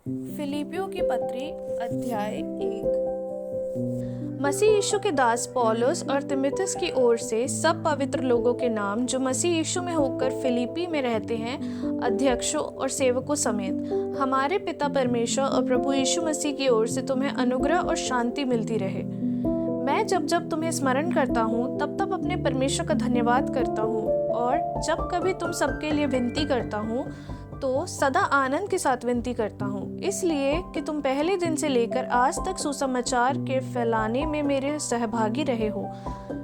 फिलिपियों की पत्री अध्याय 1। मसीह यीशु के दास पौलुस और तिमुथियुस की ओर से सब पवित्र लोगों के नाम जो मसीह यीशु में होकर फिलिपी में रहते हैं, अध्यक्षों और सेवकों समेत, हमारे पिता परमेश्वर और प्रभु यीशु मसीह की ओर से तुम्हें अनुग्रह और शांति मिलती रहे। मैं जब जब तुम्हें स्मरण करता हूँ तब तब अपने परमेश्वर का धन्यवाद करता हूँ, और जब कभी तुम सबके लिए विनती करता हूँ तो सदा आनंद के साथ विनती करता हूँ, इसलिए कि तुम पहले दिन से लेकर आज तक सुसमाचार के फैलाने में मेरे सहभागी रहे हो।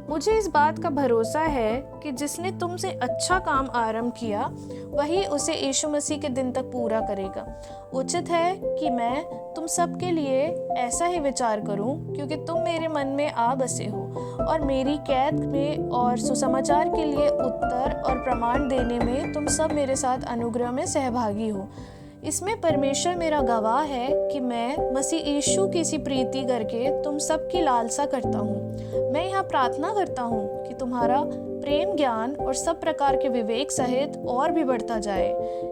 मुझे इस बात का भरोसा है कि जिसने तुमसे अच्छा काम आरंभ किया वही उसे यीशु मसीह के दिन तक पूरा करेगा। उचित है कि मैं तुम सबके लिए ऐसा ही विचार करूं, क्योंकि तुम मेरे मन में आ बसे हो और मेरी कैद में और सुसमाचार के लिए उत्तर और प्रमाण देने में तुम सब मेरे साथ अनुग्रह में सहभागी हो। इसमें परमेश्वर मेरा गवाह है कि मैं मसीह यीशु की सी प्रीति करके तुम सबकी लालसा करता हूँ। मैं यहाँ प्रार्थना करता हूँ कि तुम्हारा प्रेम, ज्ञान और सब प्रकार के विवेक सहित और भी बढ़ता जाए,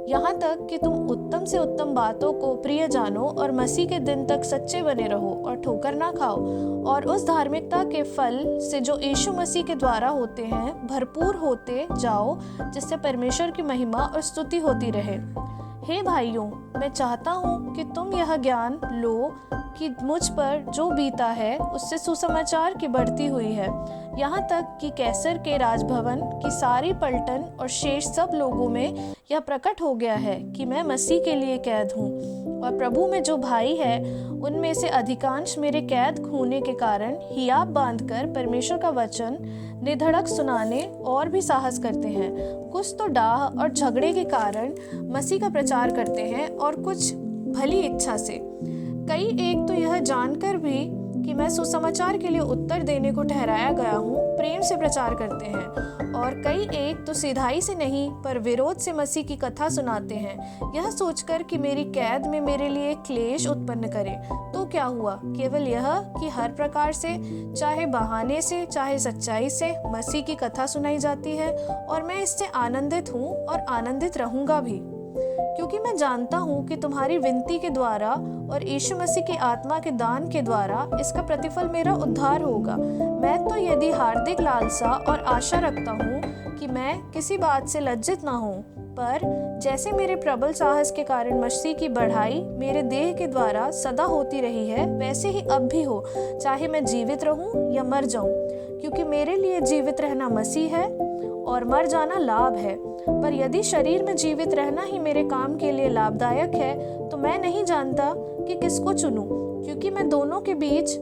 यहाँ तक कि तुम उत्तम से उत्तम बातों को प्रिय जानो और मसीह के दिन तक सच्चे बने रहो और ठोकर ना खाओ, और उस धार्मिकता के फल से जो यीशु मसीह के द्वारा होते हैं भरपूर होते जाओ, जिससे परमेश्वर की महिमा और स्तुति होती रहे। हे भाइयों, मैं चाहता हूँ कि तुम यह ज्ञान लो कि मुझ पर जो बीता है उससे सुसमाचार की बढ़ती हुई है, यहाँ तक कि कैसर के राजभवन की सारी पलटन और शेष सब लोगों में यह प्रकट हो गया है कि मैं मसीह के लिए कैद हूँ। और प्रभु में जो भाई है उनमें से अधिकांश मेरे कैद होने के कारण हियाब बांधकर परमेश्वर का वचन निधड़क सुनाने और भी साहस करते हैं। कुछ तो डाह और झगड़े के कारण मसीह का प्रचार करते हैं, और कुछ भली इच्छा से। कई एक तो यह जानकर भी कि मैं सुसमाचार के लिए उत्तर देने को ठहराया गया हूँ प्रेम से प्रचार करते हैं, और कई एक तो सिधाई से नहीं पर विरोध से मसीह की कथा सुनाते हैं, यह सोचकर कि मेरी कैद में मेरे लिए क्लेश उत्पन्न करे। तो क्या हुआ? केवल यह कि हर प्रकार से, चाहे बहाने से चाहे सच्चाई से, मसीह की कथा सुनाई जाती है, और मैं इससे आनंदित हूँ और आनंदित रहूंगा भी, क्योंकि मैं जानता हूँ कि तुम्हारी विनती के द्वारा और यीशु मसीह की आत्मा के दान के द्वारा इसका प्रतिफल मेरा उद्धार होगा। मैं तो यदि हार्दिक लालसा और आशा रखता हूँ कि मैं किसी बात से लज्जित ना हूँ, पर जैसे मेरे प्रबल साहस के कारण मसीह की बढ़ाई मेरे देह के द्वारा सदा होती रही है, वैसे ही अब भी हो, चाहे मैं जीवित रहूँ या मर जाऊँ, क्योंकि मेरे लिए जीवित रहना मसीह है और मर जाना लाभ है। पर यदि शरीर में जीवित रहना ही मेरे काम के लिए लाभदायक है तो मैं नहीं जानता कि किसको चुनूं, क्योंकि मैं दोनों के बीच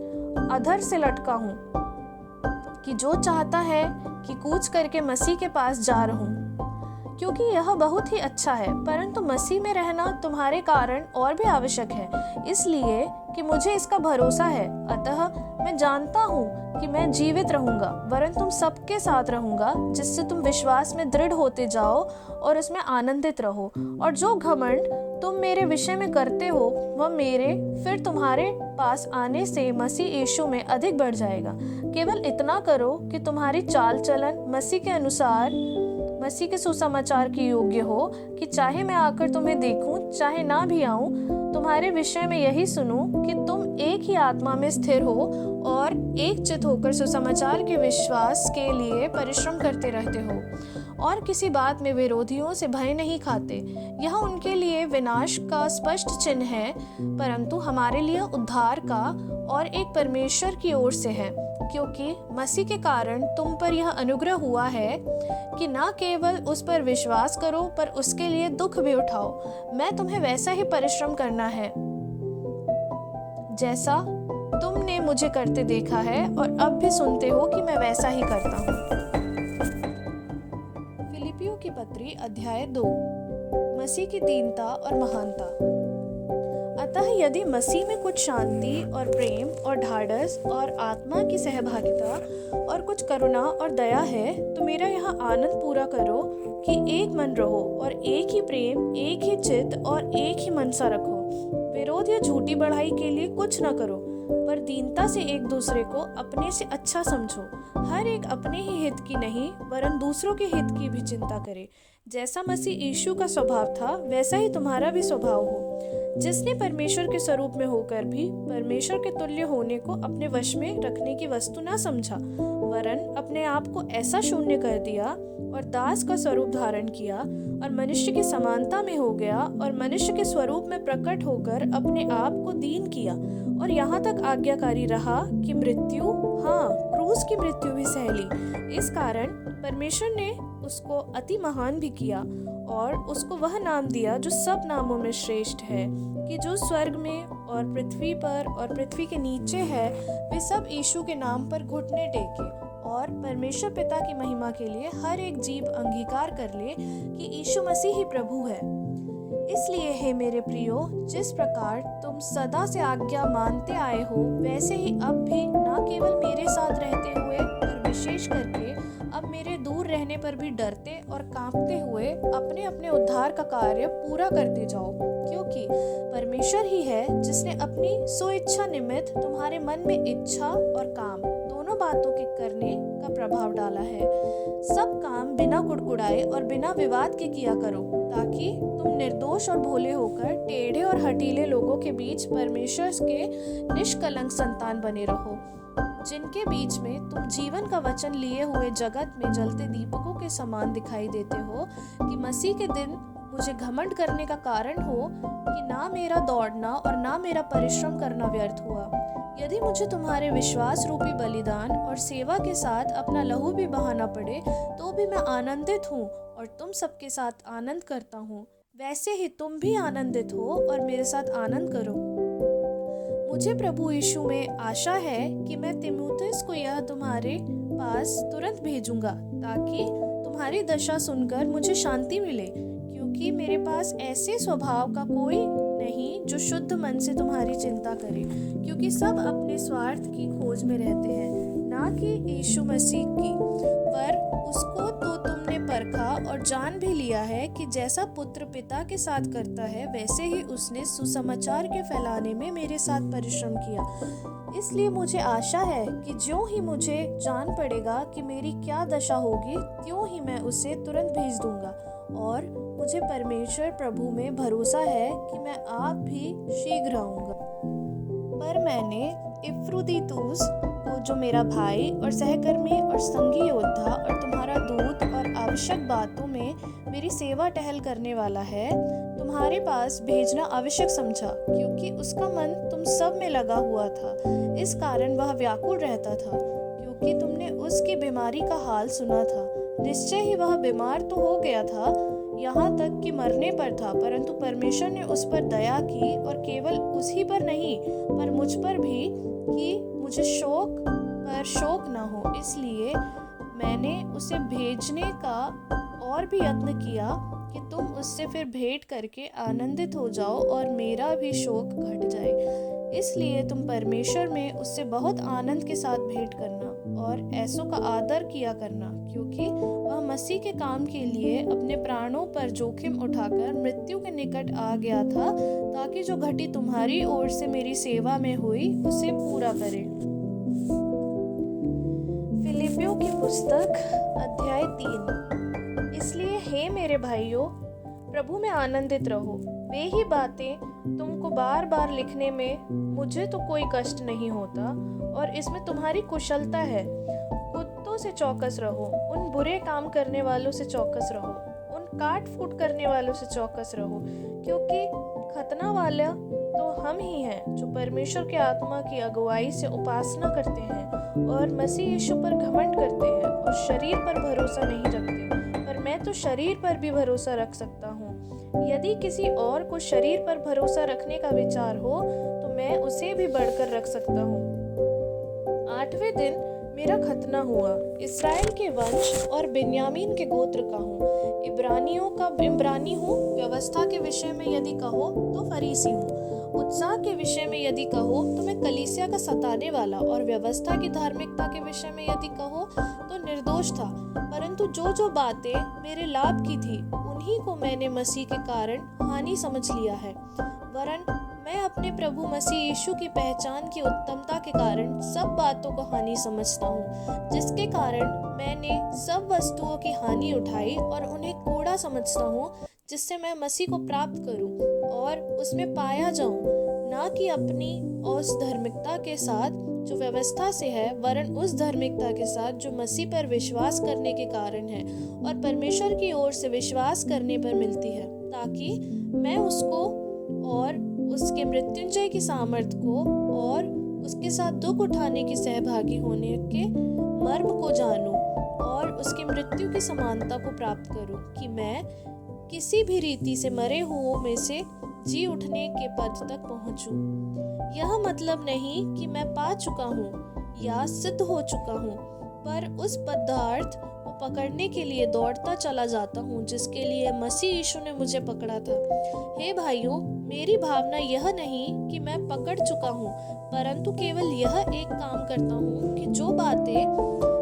अधर से लटका हूँ, कि जो चाहता है कि कूच करके मसीह के पास जा रहूं, क्योंकि यह बहुत ही अच्छा है, परंतु मसीह में रहना तुम्हारे कारण और भी आवश्यक है, इसलिए कि मुझे इसका भरोसा है। अतः मैं जानता हूँ कि मैं जीवित रहूंगा, वरन तुम सबके साथ रहूंगा, जिससे तुम विश्वास में दृढ़ होते जाओ और उसमें आनंदित रहो। और जो घमंड तुम मेरे विषय में करते हो वह मेरे फिर तुम्हारे पास आने से मसीह यीशु में अधिक बढ़ जाएगा। केवल इतना करो कि तुम्हारी चाल चलन मसीह के अनुसार, मसीह के सुसमाचार के योग्य हो, कि चाहे मैं आकर तुम्हें देखूं चाहे ना भी आऊं, तुम्हारे विषय में यही सुनूं कि तुम एक ही आत्मा में स्थिर हो और एक चित होकर सुसमाचार के विश्वास के लिए परिश्रम करते रहते हो, और किसी बात में विरोधियों से भय नहीं खाते। यह उनके लिए विनाश का स्पष्ट चिन्ह है, परंतु हमारे लिए उद्धार का और एक परमेश्वर की ओर से है, क्योंकि मसीह के कारण तुम पर यह अनुग्रह हुआ है कि न केवल उस पर विश्वास करो पर उसके लिए दुख भी उठाओ। मैं तुम्हें वैसा ही परिश्रम करना है जैसा तुमने मुझे करते देखा है, और अब भी सुनते हो कि मैं वैसा ही करता हूँ। फिलिपियों की पत्री अध्याय 2। मसीह की दीनता और महानता। अतः यदि मसीह में कुछ शांति और प्रेम और ढाढ़स और आत्मा की सहभागिता और कुछ करुणा और दया है, तो मेरा यह आनंद पूरा करो कि एक मन रहो और एक ही प्रेम, एक ही चित्त और एक ही मनसा रखो। विरोध या झूठी बढ़ाई के लिए कुछ न करो, पर दीनता से एक दूसरे को अपने से अच्छा समझो। हर एक अपने ही हित की नहीं वरन दूसरों के हित की भी चिंता करे। जैसा मसीह यीशु का स्वभाव था वैसा ही तुम्हारा भी स्वभाव हो। जिसने परमेश्वर के स्वरूप में होकर भी परमेश्वर के तुल्य होने को अपने वश में रखने की वस्तु न समझा, वरन अपने आप को ऐसा शून्य कर दिया और दास का स्वरूप धारण किया और मनुष्य की समानता में हो गया और मनुष्य के स्वरूप में प्रकट होकर अपने आप को दीन किया और यहाँ तक आज्ञाकारी रहा कि मृत्यु, हाँ क्रूस की मृत्यु भी सह ली। इस कारण परमेश्वर ने उसको अति महान भी किया और उसको वह नाम दिया जो सब नामों में श्रेष्ठ है, कि जो स्वर्ग में और पृथ्वी पर और पृथ्वी के नीचे है वे सब यीशु के नाम पर घुटने टेके और परमेश्वर पिता की महिमा के लिए हर एक जीव अंगीकार कर ले कि यीशु मसीह ही प्रभु है। इसलिए हे मेरे प्रियो, जिस प्रकार तुम सदा से आज्ञा मानते आए हो, वैसे ही अब भी न केवल मेरे साथ रहते हुए पर विशेष करके अब मेरे दूर रहने पर भी डरते और कांपते हुए अपने अपने उद्धार का कार्य पूरा करते जाओ, क्योंकि परमेश्वर ही है जिसने अपनी स्वेच्छा निमित्त तुम्हारे मन में इच्छा और काम दोनों बातों के करने का प्रभाव डाला है। सब काम बिना कुड़कुड़ाए और बिना विवाद के किया करो, ताकि तुम निर्दोष और भोले होकर टेढ़े और हठीले लोगों के बीच परमेश्वर के निष्कलंक संतान बने रहो, जिनके बीच में तुम जीवन का वचन लिए हुए जगत में जलते दीपकों के समान दिखाई देते हो, कि मसीह के दिन मुझे घमंड करने का कारण हो कि ना मेरा दौड़ना और ना मेरा परिश्रम करना व्यर्थ हुआ। यदि मुझे तुम्हारे विश्वास रूपी बलिदान और सेवा के साथ अपना लहू भी बहाना पड़े, तो भी मैं आनंदित हूँ और तुम सबके साथ आनंद करता हूँ। वैसे ही तुम भी आनंदित हो और मेरे साथ आनंद करो। मुझे प्रभु यीशु में आशा है कि मैं तीमुथियुस को यह तुम्हारे पास तुरंत भेजूंगा, ताकि तुम्हारी दशा सुनकर मुझे शांति मिले, क्योंकि मेरे पास ऐसे स्वभाव का कोई नहीं जो शुद्ध मन से तुम्हारी चिंता करे, क्योंकि सब अपने स्वार्थ की खोज में रहते हैं, ना कि यीशु मसीह की। पर उसको तो तुमने परखा और जान भी लिया है कि जैसा पुत्र पिता के साथ करता है, वैसे ही उसने सुसमाचार के फैलाने में मेरे साथ परिश्रम किया। इसलिए मुझे आशा है कि ज्यों ही मुझे जान पड़ेगा कि मेरी क्या दशा होगी, त्यों ही मैं उसे तुरंत भेज दूंगा। और मुझे परमेश्वर प्रभु में भरोसा है कि मैं आप भी शीघ्र आऊंगा। पर मैंने इफ्रुदीतुस को, जो मेरा भाई और सहकर्मी और संगी योद्धा और तुम्हारा दूत और आवश्यक बातों में मेरी सेवा टहल करने वाला है, तुम्हारे पास भेजना आवश्यक समझा, क्योंकि उसका मन तुम सब में लगा हुआ था। इस कारण वह व्याकुल रहता था, क्योंकि तुमने उसकी बीमारी का हाल सुना था। निश्चय ही वह बीमार तो हो गया था, यहाँ तक कि मरने पर था, परंतु परमेश्वर ने उस पर दया की, और केवल उसी पर नहीं पर मुझ पर भी, कि मुझे शोक पर शोक न हो। इसलिए मैंने उसे भेजने का और भी यत्न किया कि तुम उससे फिर भेंट करके आनंदित हो जाओ और मेरा भी शोक घट जाए। इसलिए तुम परमेश्वर में उससे बहुत आनंद के साथ भेंट करना और ऐसों का आदर किया करना, क्योंकि वह मसीह के काम के लिए अपने प्राणों पर जोखिम उठाकर मृत्यु के निकट आ गया था, ताकि जो घटी तुम्हारी ओर से मेरी सेवा में हुई उसे पूरा करे। फिलिपियों की पुस्तक अध्याय 3। इसलिए हे मेरे भाइयों, प्रभु में आनंदित रहो। वे ही बातें तुमको बार बार लिखने में मुझे तो कोई कष्ट नहीं होता, और इसमें तुम्हारी कुशलता है। कुत्तों से चौकस रहो, उन बुरे काम करने वालों से चौकस रहो, उन काट फूट करने वालों से चौकस रहो, क्योंकि खतना वाला तो हम ही हैं, जो परमेश्वर के आत्मा की अगुवाई से उपासना करते हैं और मसीह यीशु पर घमंड करते हैं और शरीर पर भरोसा नहीं रखते। पर मैं तो शरीर पर भी भरोसा रख सकता हूँ। यदि किसी और को शरीर पर भरोसा रखने का विचार हो, तो मैं उसे भी बढ़कर रख सकता हूँ। 8वें दिन मेरा खतना हुआ। इस्राएल के वंश और बिन्यामीन के गोत्र का हूँ। इब्रानियों का इब्रानी हूँ। व्यवस्था के विषय में यदि कहो तो फरीसी हूँ। उत्साह के विषय में यदि कहो तो मैं कलीसिया का सताने वाला, और व्यवस्था की धार्मिकता के विषय में यदि कहो तो निर्दोष था। परंतु जो बातें मेरे लाभ की थी, उन्हीं को मैंने मसीह के कारण हानि समझ लिया है। वरन मैं अपने प्रभु मसीह यीशु की पहचान की उत्तमता के कारण सब बातों को हानि समझता हूँ, जिसके कारण मैंने सब वस्तुओं की हानि उठाई और उन्हें कूड़ा समझता हूँ, जिससे मैं मसीह को प्राप्त करूँ और और उसमें पाया जाऊं, ना कि अपनी उस धार्मिकता के साथ जो व्यवस्था से है, वरन उस धार्मिकता के साथ जो मसीह पर विश्वास करने के कारण है और परमेश्वर की ओर से विश्वास करने पर मिलती है, ताकि मैं उसको और उसके मृत्युंजय की सामर्थ्य को और उसके साथ दुख उठाने की सहभागी होने के मर्म को जानूं और उसकी मृत्यु की समानता को प्राप्त करूं, कि मैं किसी भी रीति से मरे हुओं में से जी उठने के पद तक पहुंचूं। यह मतलब नहीं कि मैं पा चुका हूँ या सिद्ध हो चुका हूँ, पर उस पदार्थ को पकड़ने के लिए दौड़ता चला जाता हूँ जिसके लिए मसीह यीशु ने मुझे पकड़ा था। हे भाइयों, मेरी भावना यह नहीं कि मैं पकड़ चुका हूँ, परंतु केवल यह एक काम करता हूँ कि जो बातें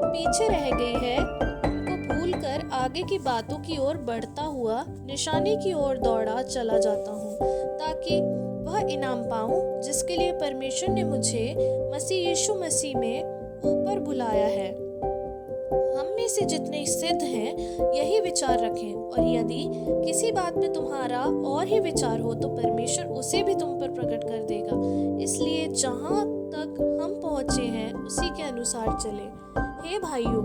पीछे रह गई है उनको भूलकर आगे की बातों की ओर बढ़ता हुआ निशाने की ओर दौड़ा चला जाता हूँ, ताकि वह इनाम पाऊं जिसके लिए परमेश्वर ने मुझे मसीह यीशु मसीह में ऊपर बुलाया है। हम में से जितने सिद्ध हैं यही विचार रखें, और यदि किसी बात में तुम्हारा और ही विचार हो तो परमेश्वर उसे भी तुम पर प्रकट कर देगा। इसलिए जहाँ तक हम पहुँचे हैं उसी के अनुसार चले। हे भाइयों,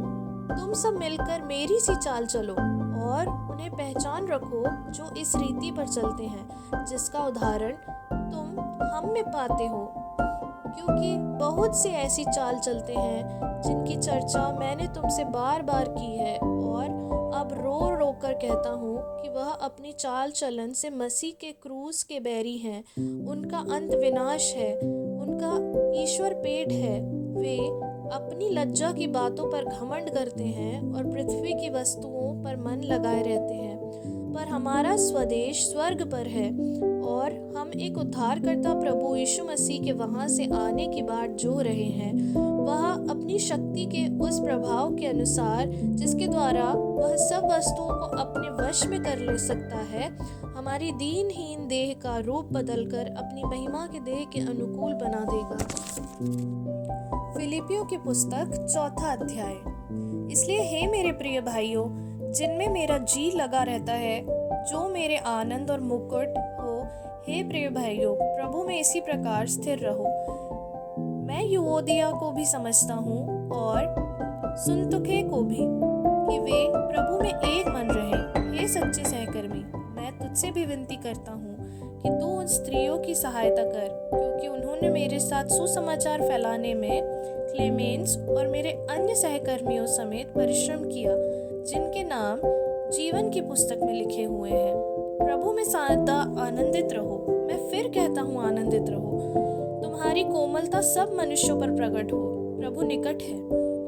तुम सब मिलकर मेरी सी चाल चलो और उन्हें पहचान रखो जो इस रीति पर चलते हैं, जिसका उदाहरण तुम हम में पाते हो, क्योंकि बहुत से ऐसी चाल चलते हैं जिनकी चर्चा मैंने तुमसे बार बार की है, और अब रो रो कर कहता हूँ कि वह अपनी चाल चलन से मसीह के क्रूस के बैरी हैं। उनका अंत विनाश है, उनका ईश्वर पेट है। वे अपनी लज्जा की बातों पर घमंड करते हैं और पृथ्वी की वस्तुओं पर मन लगाए रहते हैं। पर हमारा स्वदेश स्वर्ग पर है, और हम एक उद्धारकर्ता प्रभु यीशु मसीह के वहां से आने की बाट जो रहे हैं। वह अपनी शक्ति के उस प्रभाव के अनुसार जिसके द्वारा वह सब वस्तुओं को अपने वश में कर ले सकता है, हमारी दीनहीन देह का रूप बदलकर अपनी महिमा के देह के अनुकूल बना देगा। फिलिपियों की पुस्तक 4 अध्याय। इसलिए हे मेरे प्रिय भाइयों, जिनमें मेरा जी लगा रहता है, जो मेरे आनंद और मुकुट हो, हे प्रिय भाइयों, प्रभु में इसी प्रकार स्थिर रहो। मैं युओदिया को भी समझता हूँ और सुन्तुखे को भी, कि वे प्रभु में एक मन रहे। हे सच्चे सहकर्मी, मैं तुझसे भी विनती करता हूँ कि तू उन स्त्रियों की सहायता कर, क्योंकि उन्होंने मेरे साथ सुसमाचार फैलाने में क्लेमेंस और मेरे अन्य सहकर्मियों समेत परिश्रम किया, जिनके नाम जीवन की पुस्तक में लिखे हुए हैं। प्रभु में सदा आनंदित रहो। मैं फिर कहता हूँ, आनंदित रहो। तुम्हारी कोमलता सब मनुष्यों पर प्रकट हो। प्रभु निकट है।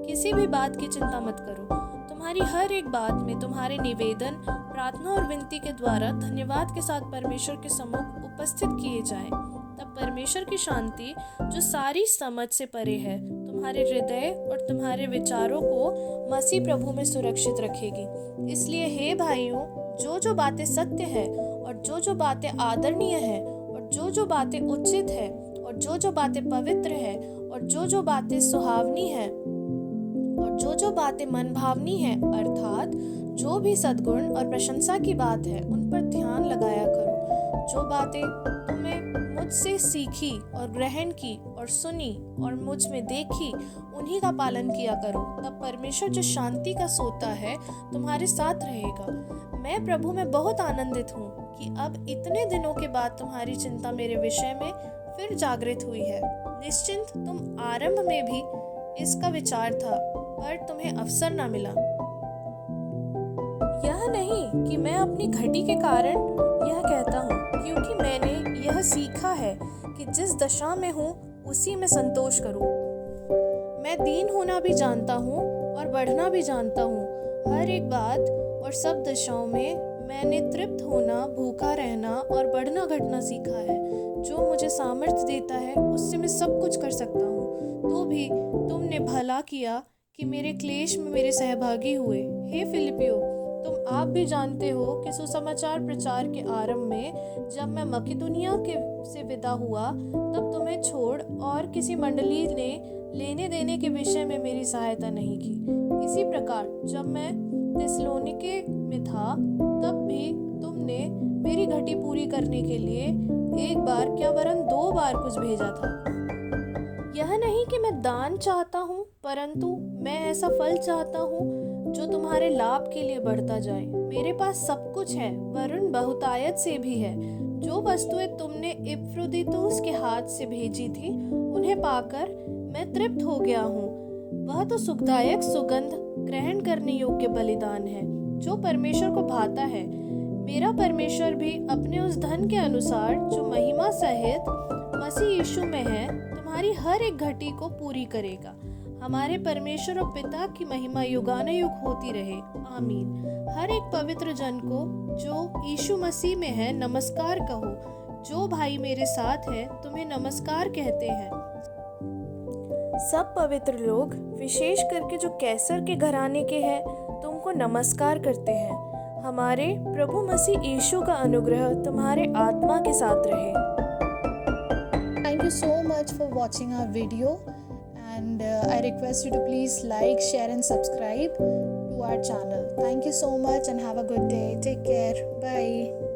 किसी भी बात की चिंता मत करो। तुम्हारी हर एक बात में तुम्हारे निवेदन, प्रार्थना और विनती के द्वारा धन्यवाद के साथ परमेश्वर के सम्मुख उपस्थित किए जाएं। तब परमेश्वर की शांति, जो सारी समझ से परे है, तुम्हारे हृदय और तुम्हारे विचारों को मसीह प्रभु में सुरक्षित रखेगी। इसलिए हे भाइयों, जो बातें सत्य है, और जो बातें आदरणीय है, और जो बातें उचित है, और जो बातें पवित्र है, और जो बातें सुहावनी है, और जो बातें मनभावनी है, अर्थात जो भी सद्गुण और प्रशंसा की बात है, उन पर ध्यान लगाया करो। जो बातें तुमने मुझसे सीखी और ग्रहण की और सुनी और मुझ में देखी, उन्हीं का पालन किया करो। तब परमेश्वर जो शांति का सोता है तुम्हारे साथ रहेगा। मैं प्रभु में बहुत आनंदित हूँ कि अब इतने दिनों के बाद तुम्हारी चिंता मेरे विषय में फिर जागृत हुई है। निश्चिंत तुम आरंभ में भी इसका विचार था, पर तुम्हें अवसर न मिला। यह नहीं कि मैं अपनी घटी के कारण यह कहता हूँ, क्योंकि मैंने यह सीखा है कि जिस दशा में हूँ उसी में संतोष करूँ। मैं दीन होना भी जानता हूँ और बढ़ना भी जानता हूँ। हर एक बात और सब दशाओं में मैंने तृप्त होना, भूखा रहना और बढ़ना घटना सीखा है। जो मुझे सामर्थ्य देता है उससे मैं सब कुछ कर सकता हूँ। तो भी तुमने भला किया कि मेरे क्लेश में मेरे सहभागी हुए। हे फिलिपियो, तुम आप भी जानते हो कि सुसमाचार प्रचार के आरंभ में जब मैं मकिदुनिया से विदा हुआ, तब तुम्हें छोड़ और किसी मंडली ने लेने देने के विषय में मेरी सहायता नहीं की। इसी प्रकार जब मैं थिस्सलुनीके में था, तब भी तुमने मेरी घटी पूरी करने के लिए एक बार क्या वरन 2 बार कुछ भेजा था। यह नहीं कि मैं दान चाहता हूँ, परंतु मैं ऐसा फल चाहता हूँ जो तुम्हारे लाभ के लिए बढ़ता जाए। मेरे पास सब कुछ है, वरन बहुतायत से भी है। जो वस्तुएं तुमने इपफ्रोदितुस के हाथ से भेजी थी, उन्हें पाकर मैं तृप्त हो गया हूँ। वह तो सुखदायक सुगंध ग्रहण करने योग्य बलिदान है जो परमेश्वर को भाता है। मेरा परमेश्वर भी अपने उस धन के अनुसार जो महिमा सहित मसीह यीशु में है, तुम्हारी हर एक घटी को पूरी करेगा। हमारे परमेश्वर और पिता की महिमा युगानुयुग होती रहे, आमीन। हर एक पवित्र जन को जो यीशु मसीह में है नमस्कार कहो। जो भाई मेरे साथ है तुम्हें नमस्कार कहते हैं। सब पवित्र लोग, विशेष करके जो कैसर के घराने के हैं, तुमको नमस्कार करते हैं। हमारे प्रभु मसीह यीशु का अनुग्रह तुम्हारे आत्मा के साथ रहे। Thank you so much for watching our video, and I request you to please like, share and subscribe to our channel. Thank you so much and have a good day. Take care. Bye.